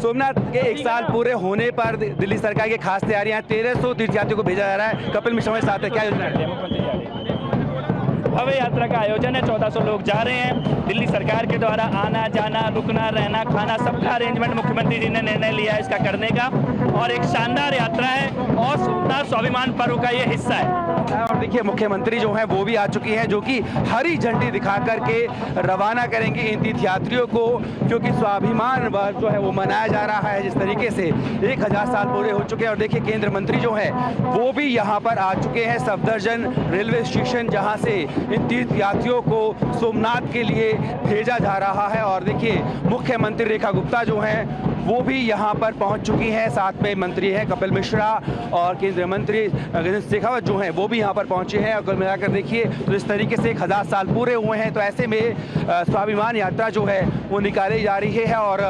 सोमनाथ के 1 साल पूरे होने पर दिल्ली सरकार की खास तैयारियां, 1300 तीर्थयात्रियों को भेजा जा रहा है। कपिल मिश्रा हमारे साथ है, क्या योजना है? भव्य यात्रा का आयोजन है। 1400 लोग जा रहे हैं। दिल्ली सरकार के द्वारा आना जाना, रुकना, रहना, खाना, सबका अरेंजमेंट मुख्यमंत्री जी ने निर्णय लिया है इसका करने का, और एक शानदार यात्रा है और सोमनाथ स्वाभिमान पर्व का ये हिस्सा है। और देखिए मुख्यमंत्री जो हैं वो भी आ चुकी हैं, जो कि हरी झंडी दिखा करके रवाना करेंगे इन तीर्थयात्रियों को, क्योंकि स्वाभिमान वर्ष जो है वो मनाया जा रहा है जिस तरीके से 1000 साल पूरे हो चुके हैं। और देखिए केंद्र मंत्री जो हैं वो भी यहाँ पर आ चुके हैं, सफदरजंग रेलवे स्टेशन, जहाँ से इन तीर्थयात्रियों को सोमनाथ के लिए भेजा जा रहा है। और देखिए मुख्यमंत्री रेखा गुप्ता जो हैं वो भी यहाँ पर पहुँच चुकी हैं, साथ में मंत्री हैं कपिल मिश्रा और केंद्रीय मंत्री गजेंद्र शेखावत जो हैं वो भी यहाँ पर पहुँचे हैं। और कुल मिलाकर देखिए तो इस तरीके से 1000 साल पूरे हुए हैं, तो ऐसे में स्वाभिमान यात्रा जो है वो निकाली जा रही है। और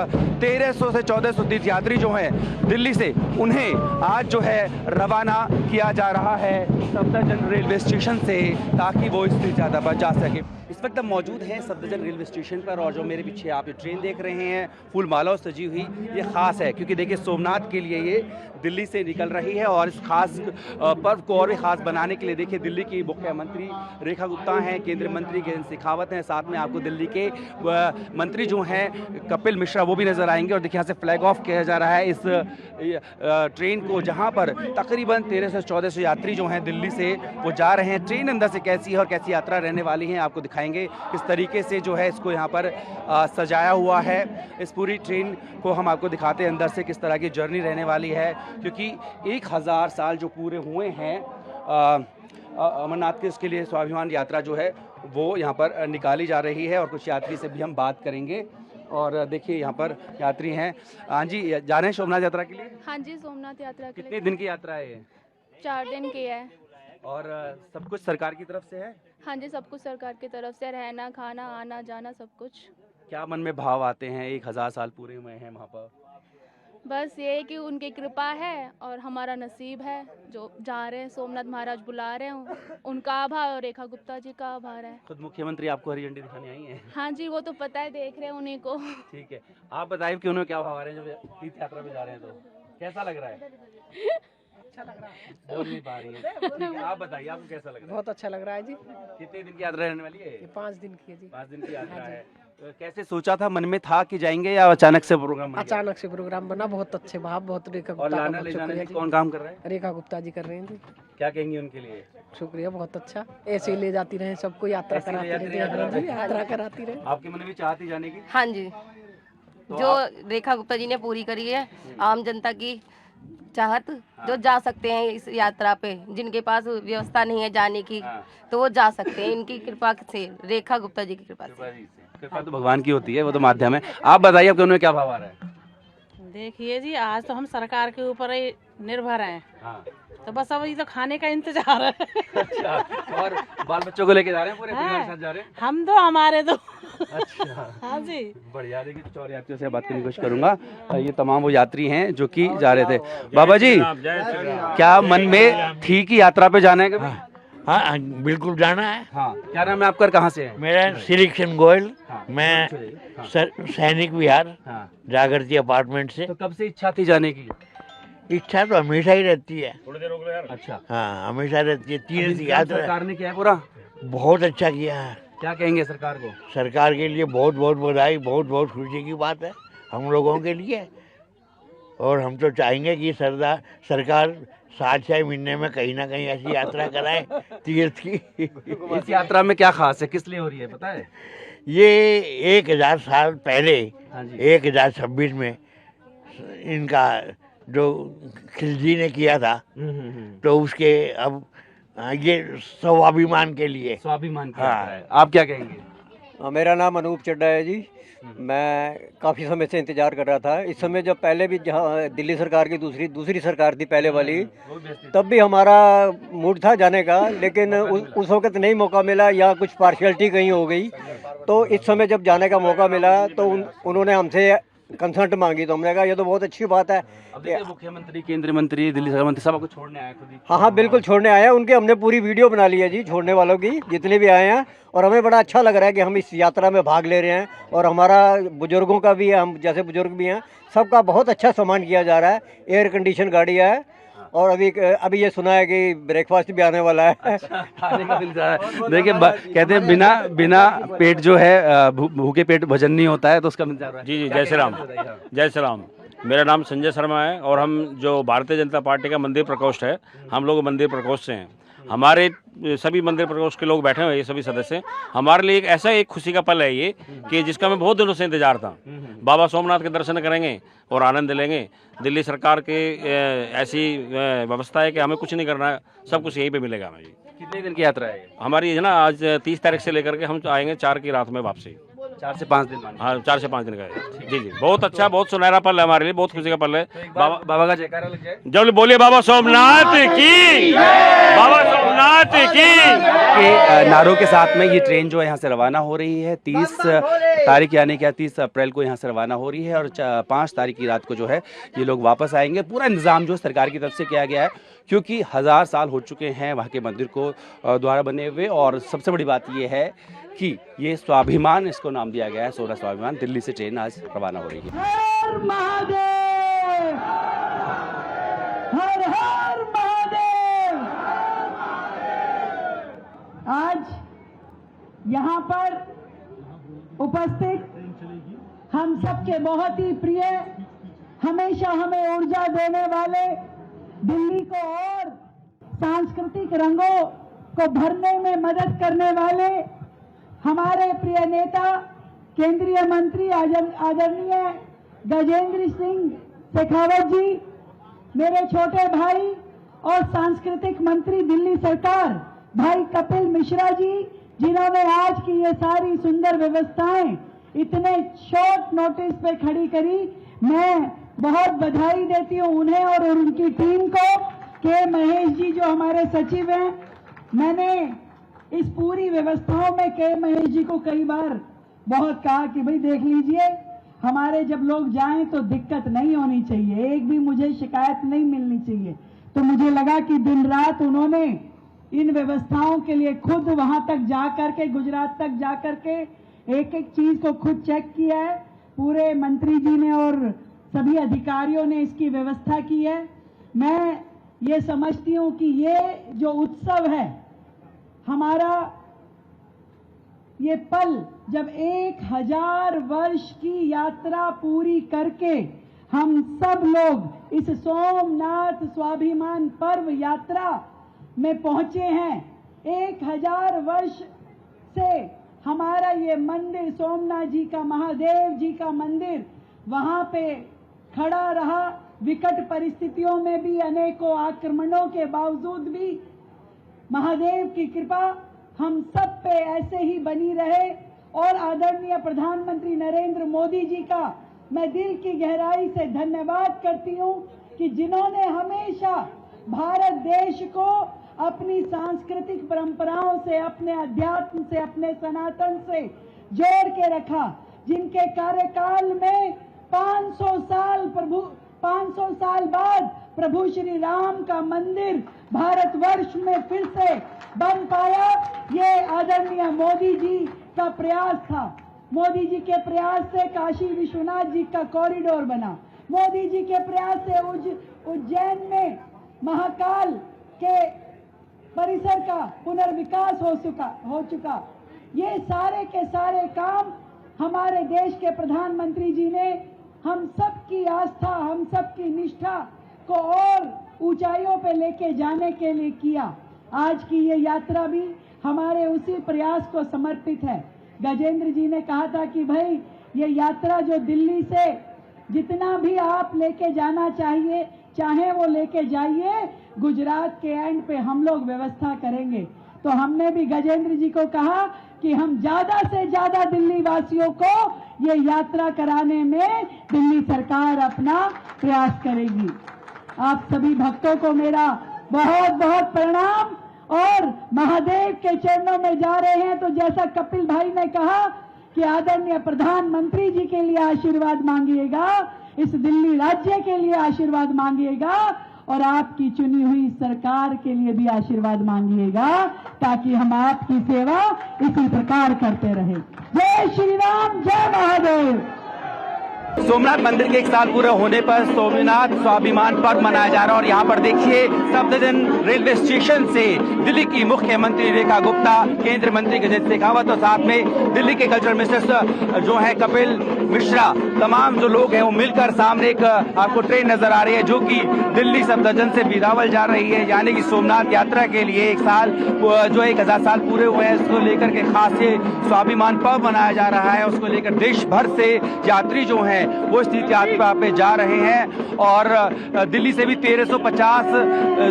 1300 से 1400 तीर्थयात्री जो हैं दिल्ली से, उन्हें आज जो है रवाना किया जा रहा है सफदरजंग रेलवे स्टेशन से, ताकि वो इस तीर्थयात्रा पर जा सके। इस वक्त हम मौजूद हैं सफदरजंग रेलवे स्टेशन पर, और जो मेरे पीछे आप ये ट्रेन देख रहे हैं फूल मालाओं से सजी हुई, ये खास है क्योंकि देखिए सोमनाथ के लिए ये दिल्ली से निकल रही है। और इस खास पर्व को और भी खास बनाने के लिए देखिए दिल्ली की मुख्यमंत्री रेखा गुप्ता हैं, केंद्रीय मंत्री गजेंद्र शेखावत हैं, साथ में आपको दिल्ली के मंत्री जो हैं कपिल मिश्रा वो भी नजर आएंगे। और देखिए यहाँ से फ्लैग ऑफ किया जा रहा है इस ट्रेन को, जहाँ पर तकरीबन 1300 से 1400 यात्री जो हैं दिल्ली से वो जा रहे हैं। ट्रेन अंदर से कैसी है और कैसी यात्रा रहने वाली है आपको दिखाएंगे, किस तरीके से जो है इसको यहाँ पर सजाया हुआ है। इस पूरी ट्रेन को हम आपको दिखाते हैं अंदर से किस तरह की जर्नी रहने वाली है, क्योंकि 1000 साल जो पूरे हुए हैं अमरनाथ के, उसके लिए स्वाभिमान यात्रा जो है वो यहाँ पर निकाली जा रही है। और कुछ यात्री से भी हम बात करेंगे। और देखिए यहाँ पर यात्री हैं। हाँ जी, जा रहे हैं सोमनाथ यात्रा के लिए? हाँ जी, सोमनाथ यात्रा के लिए। कितने दिन की यात्रा है ये? 4 दिन की है। और सब कुछ सरकार की तरफ से है? हाँ जी, सब कुछ सरकार की तरफ से, रहना, खाना, आना जाना सब कुछ। क्या मन में भाव आते हैं? 1000 साल पूरे हुए हैं वहाँ पर। बस ये कि उनकी कृपा है और हमारा नसीब है, जो जा रहे हैं सोमनाथ महाराज बुला रहे हैं, उनका आभार और रेखा गुप्ता जी का आभार है। खुद मुख्यमंत्री आपको हरी झंडी दिखाने आई हैं? हाँ जी, वो तो पता है, देख रहे हैं उन्हीं को। ठीक है, आप बताइए कि उन्हें क्या भाव आ रहे हैं जब तीर्थ यात्रा में जा रहे हैं, तो कैसा लग रहा है? अच्छा लग रहा है, बोल नहीं पा रही है। ठीक है, आप बताइए आपको कैसा लग रहा है? बहुत अच्छा लग रहा है जी। कितने दिन की यात्रा रहने वाली है? ये 5 दिन की है जी। 5 दिन की यात्रा है। तो कैसे सोचा था, मन में था कि जाएंगे या अचानक से प्रोग्राम बन गया? अचानक से प्रोग्राम बना, बहुत अच्छे भाव, बहुत रेखा और गुप्ता का लाना बहुत ले जाने शुक्रिया में जी। कौन काम कर रहा है? रेखा गुप्ता जी कर रहे हैं जी। क्या कहेंगे उनके लिए? शुक्रिया, बहुत अच्छा। ऐसे ही ले जाती रहे, सबको यात्रा ऐसे ले कराती जाती रहे, रहे, यात्रा कराती रहे। आपके मन में भी चाहती जाने की? हाँ जी, तो जो रेखा गुप्ता जी ने पूरी करी है आम जनता की चाहत, जो जा सकते हैं इस यात्रा पे, जिनके पास व्यवस्था नहीं है जाने की, तो वो जा सकते हैं इनकी कृपा से, रेखा गुप्ता जी की कृपा से। कृपा तो भगवान की होती है, वो तो माध्यम है। आप बताइए आपके उन्हें क्या भाव आ रहा है? देखिए जी, आज तो हम सरकार के ऊपर ही निर्भर हैं। हाँ। तो बस अब ये तो खाने का इंतजार है। अच्छा, और बाल बच्चों को लेके जा रहे हैं, पूरे परिवार के साथ जा रहे हैं? हम दो, हमारे दो। अच्छा, हाँ जी, बढ़िया। देखिए कुछ और यात्रियों से बात करने की कोशिश करूंगा। ये तमाम वो यात्री हैं जो कि जा रहे थे। बाबा जी, क्या मन में थी कि यात्रा पे जाना है कभी? हाँ, बिल्कुल जाना है। हाँ, क्या नाम है आपका, कहाँ से है? मेरा श्री कृष्ण गोयल, हाँ, मैं हाँ, सैनिक विहार हाँ। जागृति अपार्टमेंट से। तो कब से इच्छा थी जाने की? इच्छा तो हमेशा ही रहती है। अच्छा, हाँ, हमेशा रहती है। तीर्थ इंतजाम यात्रा सरकार ने किया है पूरा? बहुत अच्छा किया है। क्या कहेंगे सरकार को? सरकार के लिए बहुत बहुत बधाई, बहुत बहुत खुशी की बात है हम लोगों के लिए। और हम तो चाहेंगे कि सरकार 7-6 महीने में कहीं ना कहीं ऐसी यात्रा कराए तीर्थ की। इस यात्रा में क्या खास है, किस लिए हो रही है पता है? ये 1000 साल पहले, हाँ जी। 1026 में इनका जो खिलजी ने किया था, तो उसके अब ये स्वाभिमान के लिए। स्वाभिमान की हाँ। यात्रा है। आप क्या कहेंगे? मेरा नाम अनूप चड्डा है जी। मैं काफ़ी समय से इंतज़ार कर रहा था। इस समय जब पहले भी जहाँ दिल्ली सरकार की दूसरी सरकार थी पहले वाली, तब भी हमारा मूड था जाने का, लेकिन उस वक्त नहीं मौका मिला या कुछ पार्शियलिटी कहीं हो गई। तो इस समय जब जाने का मौका मिला तो उन्होंने हमसे कंसल्ट मांगी, तो हमने कहा ये तो बहुत अच्छी बात है। अब देखिए मुख्यमंत्री, केंद्रीय मंत्री, दिल्ली सरकार मंत्री सब आपको छोड़ने आए खुद ही। हाँ बिल्कुल छोड़ने आए हैं, उनके हमने पूरी वीडियो बना ली है जी, छोड़ने वालों की जितने भी आए हैं। और हमें बड़ा अच्छा लग रहा है कि हम इस यात्रा में भाग ले रहे हैं, और हमारा बुजुर्गों का भी है, हम जैसे बुजुर्ग भी हैं, सबका बहुत अच्छा सम्मान किया जा रहा है। एयर कंडीशन गाड़ी है, और अभी ये सुना है कि ब्रेकफास्ट भी आने वाला है। खाने का मिल रहा है। देखिए कहते हैं बिना पेट जो है भूखे पेट भजन नहीं होता है, तो उसका मिल जा रहा है। जी जय श्री राम। जय श्री राम। मेरा नाम संजय शर्मा है, और हम जो भारतीय जनता पार्टी का मंदिर प्रकोष्ठ है, हम लोग मंदिर प्रकोष्ठ से हैं। हमारे सभी मंदिर प्रकोष्ठ के लोग बैठे हुए हैं, ये सभी सदस्य। हमारे लिए एक खुशी का पल है ये, कि जिसका मैं बहुत दिनों से इंतजार था। बाबा सोमनाथ के दर्शन करेंगे और आनंद लेंगे। दिल्ली सरकार के ऐसी व्यवस्था है कि हमें कुछ नहीं करना है, सब कुछ यहीं पे मिलेगा हमें। कितने दिन की यात्रा है हमारी है ना, आज 30 तारीख से लेकर के हम आएंगे 4 की रात में वापसी। 4 से 5 दिन। हाँ 4 से 5 दिन का है। जी बहुत अच्छा, बहुत सुनहरा पल है हमारे लिए, बहुत खुशी का पल है। बाबा का जयकारा लग जाए। जब बोलिए बाबा सोमनाथ की, बाबा सोमनाथ की। के नारों के साथ में ये ट्रेन जो है यहाँ से रवाना हो रही है। 30 तारीख यानी क्या 30 अप्रैल को यहाँ से रवाना हो रही है, और 5 तारीख की रात को जो है ये लोग वापस आएंगे। पूरा इंतजाम जो सरकार की तरफ से किया गया है, क्योंकि 1000 साल हो चुके हैं वहाँ के मंदिर को द्वारा बने हुए। और सबसे बड़ी बात ये है कि ये स्वाभिमान, इसको नाम दिया गया है, 16 स्वाभिमान। दिल्ली से ट्रेन आज रवाना हो रही है। हर महादेव, हर हर महादेव। आज यहाँ पर उपस्थित हम सबके बहुत ही प्रिय, हमेशा हमें ऊर्जा देने वाले, दिल्ली को और सांस्कृतिक रंगों को भरने में मदद करने वाले हमारे प्रिय नेता, केंद्रीय मंत्री आदरणीय गजेंद्र सिंह शेखावत जी, मेरे छोटे भाई और सांस्कृतिक मंत्री दिल्ली सरकार भाई कपिल मिश्रा जी, जिन्होंने आज की ये सारी सुंदर व्यवस्थाएं इतने शॉर्ट नोटिस पे खड़ी करी। मैं बहुत बधाई देती हूं उन्हें और उनकी टीम को। के महेश जी जो हमारे सचिव हैं, मैंने इस पूरी व्यवस्थाओं में के महेश जी को कई बार बहुत कहा कि भाई देख लीजिए, हमारे जब लोग जाएं तो दिक्कत नहीं होनी चाहिए, एक भी मुझे शिकायत नहीं मिलनी चाहिए। तो मुझे लगा कि दिन रात उन्होंने इन व्यवस्थाओं के लिए खुद वहां तक जा करके, गुजरात तक जा करके एक एक चीज को खुद चेक किया है। पूरे मंत्री जी ने और सभी अधिकारियों ने इसकी व्यवस्था की है। मैं ये समझती हूं कि ये जो उत्सव है हमारा, ये पल जब 1000 वर्ष की यात्रा पूरी करके हम सब लोग इस सोमनाथ स्वाभिमान पर्व यात्रा में पहुंचे हैं। 1000 वर्ष से हमारा ये मंदिर, सोमनाथ जी का, महादेव जी का मंदिर वहां पे खड़ा रहा। विकट परिस्थितियों में भी, अनेकों आक्रमणों के बावजूद भी महादेव की कृपा हम सब पे ऐसे ही बनी रहे। और आदरणीय प्रधानमंत्री नरेंद्र मोदी जी का मैं दिल की गहराई से धन्यवाद करती हूं कि जिन्होंने हमेशा भारत देश को अपनी सांस्कृतिक परंपराओं से, अपने अध्यात्म से, अपने सनातन से जोड़ के रखा। जिनके कार्यकाल में 500 साल बाद प्रभु श्री राम का मंदिर भारतवर्ष में फिर से बन पाया, ये आदरणीय मोदी जी का प्रयास था। मोदी जी के प्रयास से काशी विश्वनाथ जी का कॉरिडोर बना। मोदी जी के प्रयास से उज्जैन में महाकाल के परिसर का पुनर्विकास हो चुका। ये सारे के सारे काम हमारे देश के प्रधानमंत्री जी ने हम सब की आस्था, हम सब की निष्ठा को और ऊंचाइयों पे लेके जाने के लिए किया। आज की ये यात्रा भी हमारे उसी प्रयास को समर्पित है। गजेंद्र जी ने कहा था कि भाई ये यात्रा जो दिल्ली से जितना भी आप लेके जाना चाहे वो लेके जाइए, गुजरात के एंड पे हम लोग व्यवस्था करेंगे। तो हमने भी गजेंद्र जी को कहा कि हम ज्यादा से ज्यादा दिल्ली वासियों को ये यात्रा कराने में दिल्ली सरकार अपना प्रयास करेगी। आप सभी भक्तों को मेरा बहुत बहुत प्रणाम। और महादेव के चरणों में जा रहे हैं तो जैसा कपिल भाई ने कहा कि आदरणीय प्रधानमंत्री जी के लिए आशीर्वाद मांगिएगा, इस दिल्ली राज्य के लिए आशीर्वाद मांगिएगा और आपकी चुनी हुई सरकार के लिए भी आशीर्वाद मांगिएगा, ताकि हम आपकी सेवा इसी प्रकार करते रहे। जय श्री राम, जय महादेव। सोमनाथ मंदिर के 1 साल पूरे होने पर सोमनाथ स्वाभिमान पर्व मनाया जा रहा है और यहाँ पर देखिए सफदरजंग रेलवे स्टेशन से दिल्ली की मुख्यमंत्री रेखा गुप्ता, केंद्रीय मंत्री गजेंद्र शेखावत और साथ में दिल्ली के कल्चरल मिनिस्टर जो है कपिल मिश्रा, तमाम जो लोग हैं वो मिलकर सामने एक आपको ट्रेन नजर आ रही है जो कि दिल्ली सफदरजंग से बिलावल जा रही है, यानी कि सोमनाथ यात्रा के लिए 1 साल जो 1000 साल पूरे हुए हैं उसको लेकर के खास ये स्वाभिमान पर्व मनाया जा रहा है। उसको लेकर देश भर से यात्री जो है वो इस तीर्थ यात्रा पे जा रहे हैं और दिल्ली से भी 1350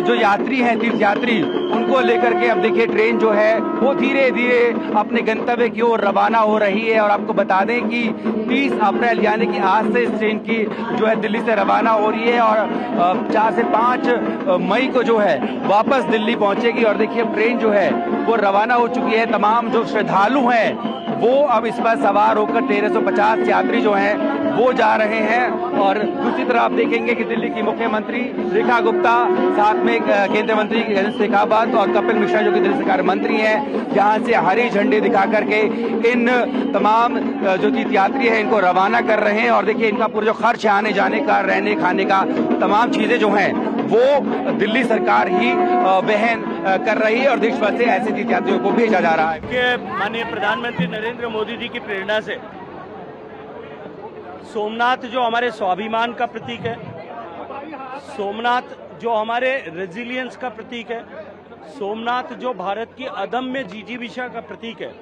जो यात्री हैं तीर्थ यात्री, उनको लेकर के अब देखिए ट्रेन जो है वो धीरे धीरे अपने गंतव्य की ओर रवाना हो रही है। और आपको बता दें कि 30 अप्रैल यानी कि आज से इस ट्रेन की जो है दिल्ली से रवाना हो रही है और 4 से 5 मई को जो है वापस दिल्ली पहुंचेगी। और देखिए ट्रेन जो है वो रवाना हो चुकी है। तमाम जो श्रद्धालु हैं वो अब इस पर सवार होकर 1350 यात्री जो हैं वो जा रहे हैं। और दूसरी तरफ आप देखेंगे कि दिल्ली की मुख्यमंत्री रेखा गुप्ता, साथ में केंद्रीय मंत्री गजेंद्र शेखावत और कपिल मिश्रा जो कि दिल्ली सरकार मंत्री हैं, यहाँ से हरी झंडी दिखा करके इन तमाम जो तीर्थयात्री हैं इनको रवाना कर रहे हैं। और देखिए इनका पूरा जो खर्च है आने जाने का, रहने खाने का, तमाम चीजें जो हैं वो दिल्ली सरकार ही वहन कर रही है और देश भर से ऐसे तीर्थयात्रियों को भेजा जा रहा है। माननीय प्रधानमंत्री नरेंद्र मोदी जी की प्रेरणा से सोमनाथ जो हमारे स्वाभिमान का प्रतीक है, सोमनाथ जो हमारे रेजिलियंस का प्रतीक है, सोमनाथ जो भारत की अदम्य जिजीविषा का प्रतीक है,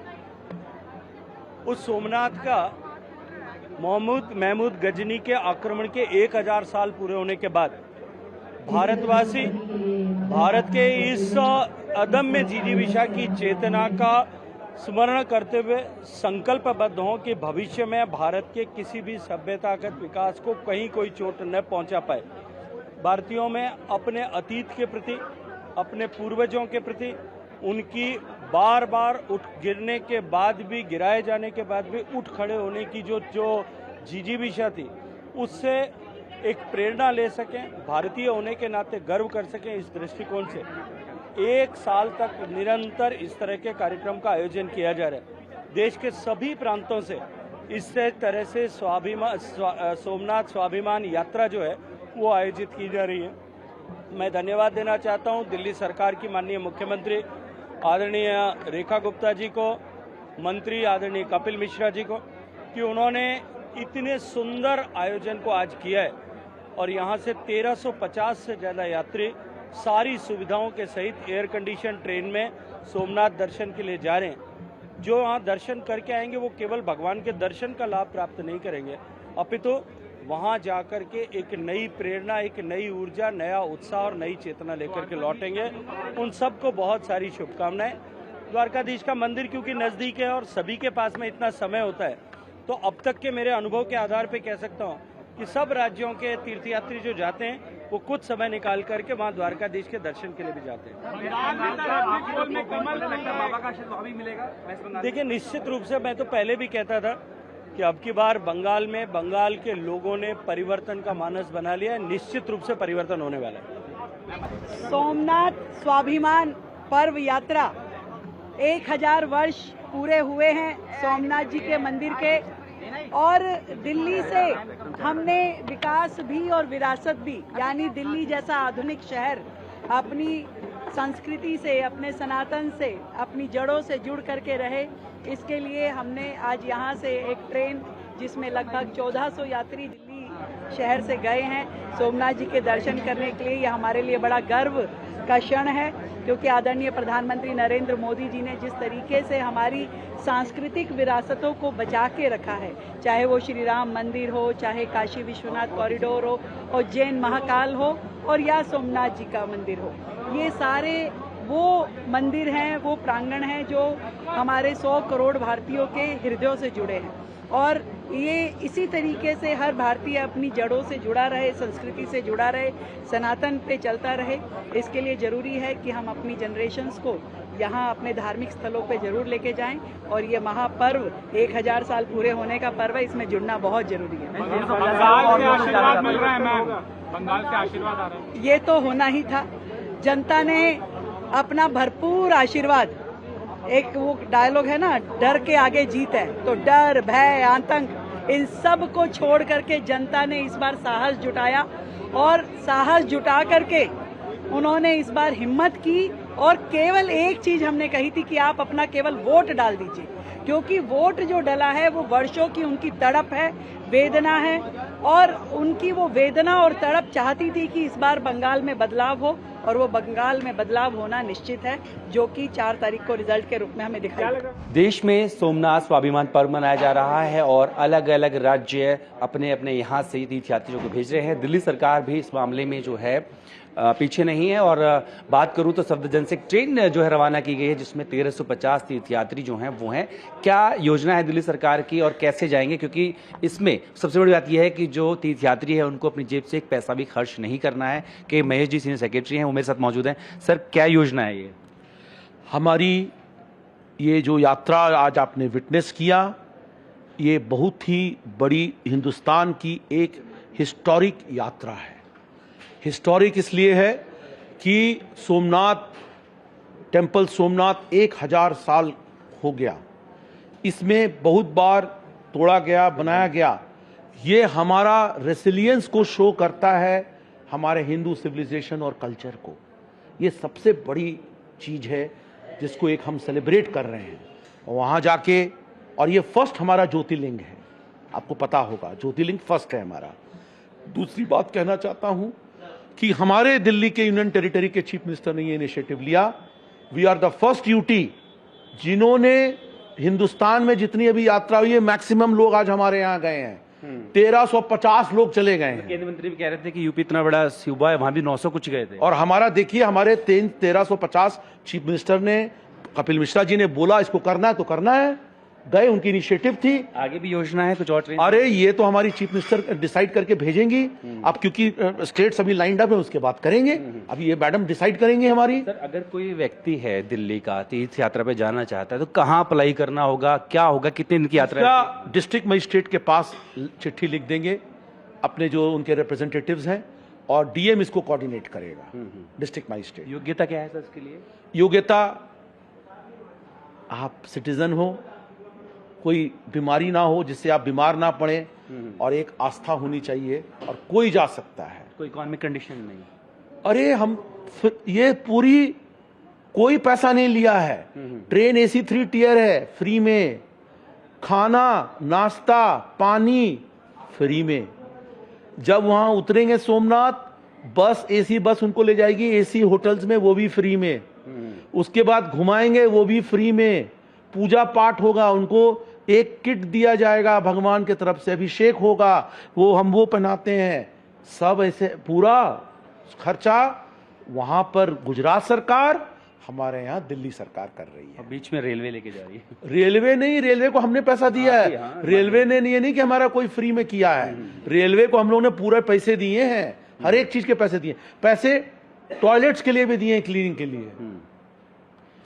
उस सोमनाथ का महमूद गजनी के आक्रमण के 1000 साल पूरे होने के बाद भारतवासी भारत के इस अदम्य जिजीविषा की चेतना का स्मरण करते हुए संकल्पबद्ध हों कि भविष्य में भारत के किसी भी सभ्यतागत विकास को कहीं कोई चोट न पहुंचा पाए। भारतीयों में अपने अतीत के प्रति, अपने पूर्वजों के प्रति, उनकी बार बार उठ गिरने के बाद भी, गिराए जाने के बाद भी उठ खड़े होने की जो जिजीविषा थी, उससे एक प्रेरणा ले सकें, भारतीय होने के नाते गर्व कर सकें। इस दृष्टिकोण से 1 साल तक निरंतर इस तरह के कार्यक्रम का आयोजन किया जा रहा है। देश के सभी प्रांतों से इस तरह से सोमनाथ स्वाभिमान यात्रा जो है वो आयोजित की जा रही है। मैं धन्यवाद देना चाहता हूं दिल्ली सरकार की माननीय मुख्यमंत्री आदरणीय रेखा गुप्ता जी को, मंत्री आदरणीय कपिल मिश्रा जी को, कि उन्होंने इतने सुंदर आयोजन को आज किया है और यहाँ से 1350 से ज़्यादा यात्री सारी सुविधाओं के सहित एयर कंडीशन ट्रेन में सोमनाथ दर्शन के लिए जा रहे हैं। जो वहाँ दर्शन करके आएंगे वो केवल भगवान के दर्शन का लाभ प्राप्त नहीं करेंगे, अपितु वहाँ जाकर के एक नई प्रेरणा, एक नई ऊर्जा, नया उत्साह और नई चेतना लेकर के लौटेंगे। उन सबको बहुत सारी शुभकामनाएं। द्वारकाधीश का मंदिर क्योंकि नज़दीक है और सभी के पास में इतना समय होता है, तो अब तक के मेरे अनुभव के आधार पर कह सकता हूँ कि सब राज्यों के तीर्थयात्री जो जाते हैं वो कुछ समय निकाल करके वहाँ द्वारकाधीश के दर्शन के लिए भी जाते हैं। देखिए निश्चित रूप से मैं तो पहले भी कहता था कि अब की बार बंगाल में बंगाल के लोगों ने परिवर्तन का मानस बना लिया है, निश्चित रूप से परिवर्तन होने वाला है। सोमनाथ स्वाभिमान पर्व यात्रा 1000 वर्ष पूरे हुए हैं सोमनाथ जी के मंदिर के, और दिल्ली से हमने विकास भी और विरासत भी, यानी दिल्ली जैसा आधुनिक शहर अपनी संस्कृति से, अपने सनातन से, अपनी जड़ों से जुड़ करके रहे, इसके लिए हमने आज यहाँ से एक ट्रेन जिसमें लगभग 1400 यात्री दिल्ली शहर से गए हैं सोमनाथ जी के दर्शन करने के लिए। यह हमारे लिए बड़ा गर्व का क्षण है, क्योंकि आदरणीय प्रधानमंत्री नरेंद्र मोदी जी ने जिस तरीके से हमारी सांस्कृतिक विरासतों को बचा के रखा है, चाहे वो श्री राम मंदिर हो, चाहे काशी विश्वनाथ कॉरिडोर हो, और जैन महाकाल हो, और या सोमनाथ जी का मंदिर हो, ये सारे वो मंदिर हैं, वो प्रांगण हैं जो हमारे 100 करोड़ भारतीयों के हृदयों से जुड़े हैं। और ये इसी तरीके से हर भारतीय अपनी जड़ों से जुड़ा रहे, संस्कृति से जुड़ा रहे, सनातन पे चलता रहे। इसके लिए ज़रूरी है कि हम अपनी जनरेशन्स को यहाँ अपने धार्मिक स्थलों पे जरूर लेके जाएं और ये महापर्व 1000 साल पूरे होने का पर्व है, इसमें जुड़ना बहुत जरूरी है। बंगाल से आशीर्वाद आ रहा है। ये तो होना ही था। जनता ने अपना भरपूर आशीर्वाद, एक वो डायलॉग है ना, डर के आगे जीत है, तो डर, भय, आतंक, इन सब को छोड़ करके जनता ने इस बार साहस जुटाया और साहस जुटा करके उन्होंने इस बार हिम्मत की और केवल एक चीज हमने कही थी कि आप अपना केवल वोट डाल दीजिए, क्योंकि वोट जो डला है वो वर्षों की उनकी तड़प है, वेदना है और उनकी वो वेदना और तड़प चाहती थी कि इस बार बंगाल में बदलाव हो और वो बंगाल में बदलाव होना निश्चित है, जो कि 4 तारीख को रिजल्ट के रूप में हमें दिखाई देगा। देश में सोमनाथ स्वाभिमान पर्व मनाया जा रहा है और अलग अलग राज्य अपने अपने यहाँ से तीर्थयात्रियों को भेज रहे हैं। दिल्ली सरकार भी इस मामले में जो है पीछे नहीं है और बात करूं तो सफदरजंग से एक ट्रेन जो है रवाना की गई है जिसमें 1350 तीर्थयात्री जो हैं वो हैं। क्या योजना है दिल्ली सरकार की और कैसे जाएंगे, क्योंकि इसमें सबसे बड़ी बात यह है कि जो तीर्थयात्री है उनको अपनी जेब से एक पैसा भी खर्च नहीं करना है। कि महेश जी सीनियर सेक्रेटरी हैं, वो मेरे साथ मौजूद हैं। सर, क्या योजना है ये? हमारी ये जो यात्रा आज आपने विटनेस किया, ये बहुत ही बड़ी हिंदुस्तान की एक हिस्टोरिक यात्रा है। हिस्टोरिक इसलिए है कि सोमनाथ टेम्पल, सोमनाथ 1000 साल हो गया, इसमें बहुत बार तोड़ा गया, बनाया गया। ये हमारा रेसिलियंस को शो करता है, हमारे हिंदू सिविलाइजेशन और कल्चर को। ये सबसे बड़ी चीज है जिसको एक हम सेलिब्रेट कर रहे हैं। वहाँ जाके, और ये फर्स्ट हमारा ज्योतिर्लिंग है, आपको पता होगा ज्योतिर्लिंग फर्स्ट है हमारा। दूसरी बात कहना चाहता हूँ कि हमारे दिल्ली के यूनियन टेरिटरी के चीफ मिनिस्टर ने ये इनिशिएटिव लिया। We are the first UT जिन्होंने हिंदुस्तान में जितनी अभी यात्रा हुई है, मैक्सिमम लोग आज हमारे यहाँ गए हैं। 1350 लोग चले गए हैं। केंद्रीय मंत्री भी कह रहे थे कि यूपी इतना बड़ा सूबा है, वहां भी 900 कुछ गए थे। और हमारा देखिए, हमारे 1350 चीफ मिनिस्टर ने, कपिल मिश्रा जी ने बोला इसको करना है तो करना है, गए, उनकी इनिशिएटिव थी। आगे भी योजना है कुछ और ट्रेन? अरे ये तो हमारी चीफ मिनिस्टर डिसाइड करके भेजेंगी। अब क्योंकि स्टेट्स अभी लाइंड अप है, उसके बाद करेंगे। अभी ये मैडम डिसाइड करेंगे हमारी। सर, अगर कोई व्यक्ति है दिल्ली का, तीर्थ यात्रा पे जाना चाहता है तो कहाँ अप्लाई करना होगा, क्या होगा, कितने दिन की यात्रा है? डिस्ट्रिक्ट मजिस्ट्रेट के पास चिट्ठी लिख देंगे, अपने जो उनके रिप्रेजेंटेटिव्स हैं, और डीएम इसको कोऑर्डिनेट करेगा, डिस्ट्रिक्ट मजिस्ट्रेट। योग्यता क्या है सर इसके लिए? योग्यता, आप सिटीजन हो, कोई बीमारी ना हो जिससे आप बीमार ना पड़े, और एक आस्था होनी चाहिए, और कोई जा सकता है। कोई इकोनॉमिक कंडीशन नहीं? अरे हम ये पूरी कोई पैसा नहीं लिया है। ट्रेन AC 3 टियर है, फ्री में, खाना, नाश्ता, पानी फ्री में। जब वहां उतरेंगे सोमनाथ, बस AC बस उनको ले जाएगी AC होटल्स में, वो भी फ्री में। उसके बाद घुमाएंगे, वो भी फ्री में। पूजा पाठ होगा, उनको एक किट दिया जाएगा भगवान की तरफ से, अभिषेक होगा, वो हम वो पहनाते हैं। सब ऐसे पूरा खर्चा वहां पर गुजरात सरकार, हमारे यहाँ दिल्ली सरकार कर रही है। बीच में रेलवे लेके जा रही है। रेलवे नहीं, रेलवे को हमने पैसा दिया है। रेलवे ने नहीं कि हमारा कोई फ्री में किया है। रेलवे को हम लोगों ने पूरे पैसे दिए हैं, हर एक चीज के पैसे दिए। पैसे टॉयलेट्स के लिए भी दिए, क्लीनिंग के लिए।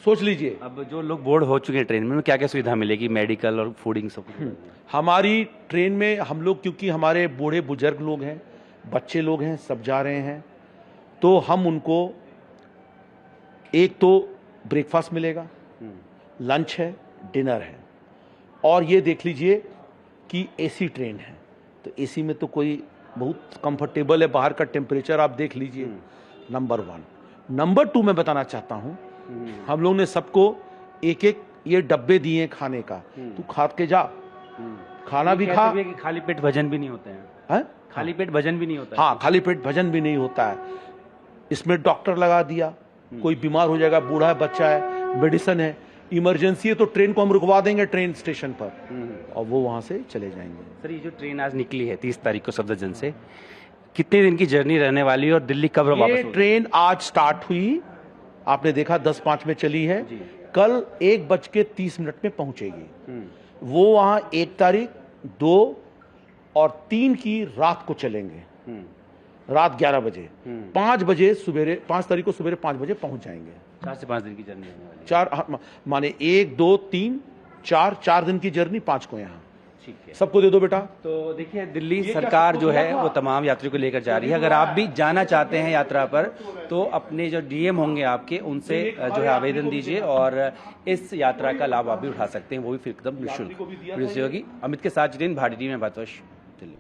सोच लीजिए। अब जो लोग बोर्ड हो चुके हैं ट्रेन में, क्या क्या सुविधा मिलेगी, मेडिकल और फूडिंग सब? हमारी ट्रेन में हम लोग, क्योंकि हमारे बूढ़े बुजुर्ग लोग हैं, बच्चे लोग हैं, सब जा रहे हैं, तो हम उनको एक तो ब्रेकफास्ट मिलेगा, लंच है, डिनर है, और ये देख लीजिए कि AC ट्रेन है, तो AC में तो कोई बहुत कंफर्टेबल है। बाहर का टेम्परेचर आप देख लीजिए। नंबर 1। नंबर 2 मैं बताना चाहता हूँ, हम लोग ने सबको एक एक ये डब्बे दिए खाने का, तू खा के जा, खाना भी खा। खाली पेट भजन भी नहीं होते हैं? खाली पेट भजन भी नहीं होता है? हाँ, खाली पेट भजन भी नहीं होता है। इसमें डॉक्टर लगा दिया, कोई बीमार हो जाएगा, बूढ़ा है, बच्चा है, मेडिसिन है, इमरजेंसी है, तो ट्रेन को हम रुकवा देंगे ट्रेन स्टेशन पर, और वो वहां से चले जाएंगे। सर, ये जो ट्रेन आज निकली है 30 तारीख को सफदरजंग से, कितने दिन की जर्नी रहने वाली है और दिल्ली कब वापस होगी? ट्रेन आज स्टार्ट हुई, आपने देखा 10:05 में चली है, कल 1:30 में पहुंचेगी। वो वहां 1 तारीख, 2 और 3 की रात को चलेंगे। रात 11 बजे, 5 बजे सवेरे, 5 तारीख को सवेरे 5 बजे पहुंच जाएंगे। 4 से 5 दिन की जर्नी होने वाली है। 4 माने 1 2 3 4 दिन की जर्नी, 5 को यहाँ। ठीक है, सबको दे दो बेटा। तो देखिए दिल्ली सरकार जो है वो तमाम यात्रियों को लेकर जा रही है। अगर आप भी जाना चाहते हैं यात्रा पर तो अपने जो डीएम होंगे आपके, उनसे जो है आवेदन दीजिए और इस यात्रा का लाभ आप भी उठा सकते हैं, वो भी फिर एकदम निःशुल्क। अमित के साथ जितेंद्र, भारतीय टीवी में बातोश, दिल्ली।